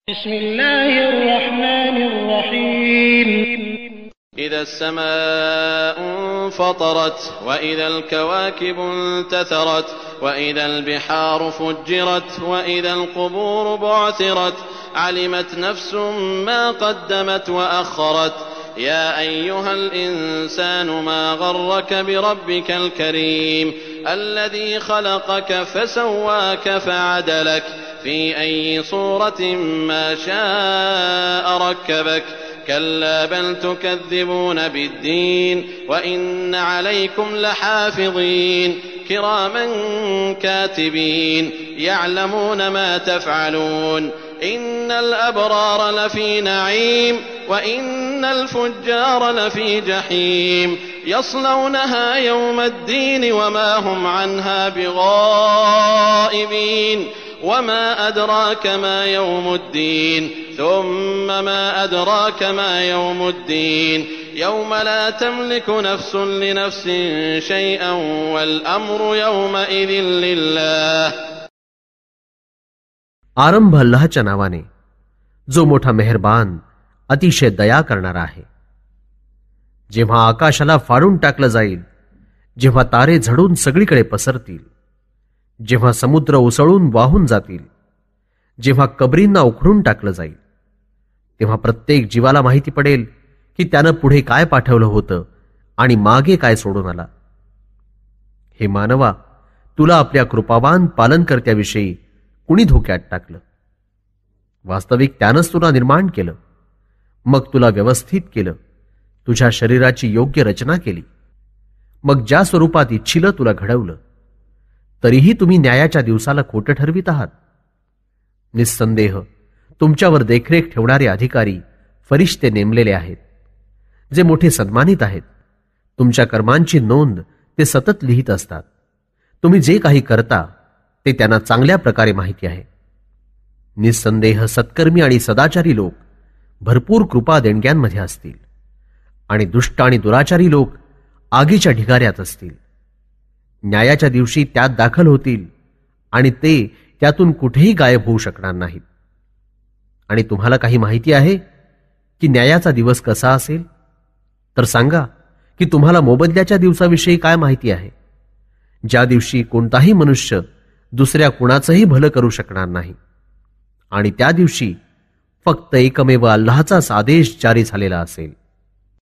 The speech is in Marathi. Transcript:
بسم الله الرحمن الرحيم إذا السماء انفطرت وإذا الكواكب انتثرت وإذا البحار فجرت وإذا القبور بعثرت علمت نفس ما قدمت وأخرت يا أيها الإنسان ما غرك بربك الكريم الذي خلقك فسواك فعدلك في أي صورة ما شاء ركبك كلا بل تكذبون بالدين وإن عليكم لحافظين كراما كاتبين يعلمون ما تفعلون إن الأبرار لفي نعيم وإن الفجار لفي جحيم يصلونها يوم الدين وما هم عنها بغائبين وما أدراك ما يوم الدين ثم ما أدراك ما يوم الدين يوم لا تملك نفس لنفس شيئا والأمر يومئذ لله. आरंभ अल्लाहच्या नावाने जो मोठा मेहरबान अतिशय दया करणारा आहे. जेव्हा आकाशाला फाडून टाकलं जाईल, जेव्हा तारे झडून सगळीकडे पसरतील, जेव्हा समुद्र उसळून वाहून जातील, जेव्हा कबरींना उखडून टाकलं जाईल, तेव्हा प्रत्येक जीवाला माहिती पडेल की त्यानं पुढे काय पाठवलं होतं आणि मागे काय सोडून आला. हे मानवा, तुला आपल्या कृपावान पालनकर्त्याविषयी कुणी धोक्यात टाकलं? वास्तविक त्यानंच तुला निर्माण केलं, मग तुला व्यवस्थित केलं, तुझ्या शरीराची योग्य रचना केली, मग ज्या स्वरूपात इच्छिलं तुला घडवलं. तरीही तुम्ही न्यायाच्या दिवसाला खोटं ठरवित आहात. निस्संदेह तुमच्यावर देखरेख ठेवणारे अधिकारी फरिश्ते नेमलेले आहेत, जे मोठे सन्मानित आहेत. तुमच्या कर्मांची नोंद ते सतत लिहित असतात. तुम्ही जे काही करता ते त्यांना चांगल्या प्रकारे माहिती आहे. निस्संदेह सत्कर्मी आणि सदाचारी लोक भरपूर कृपा देणग्यांमध्ये असतील आणि दुष्ट आणि दुराचारी लोक आगीच्या ढिगाऱ्यात असतील. न्यायाच्या दिवशी त्यात दाखल होतील आणि ते त्यातून कुठेही गायब होऊ शकणार नाहीत. आणि तुम्हाला काही माहिती आहे की न्यायाचा दिवस कसा असेल? तर सांगा की तुम्हाला मोबदल्याच्या दिवसाविषयी काय माहिती आहे, ज्या दिवशी कोणताही मनुष्य दुसऱ्या कुणाचंही भलं करू शकणार नाही आणि त्या दिवशी फक्त एकमेव अल्लाहचाच आदेश जारी झालेला असेल.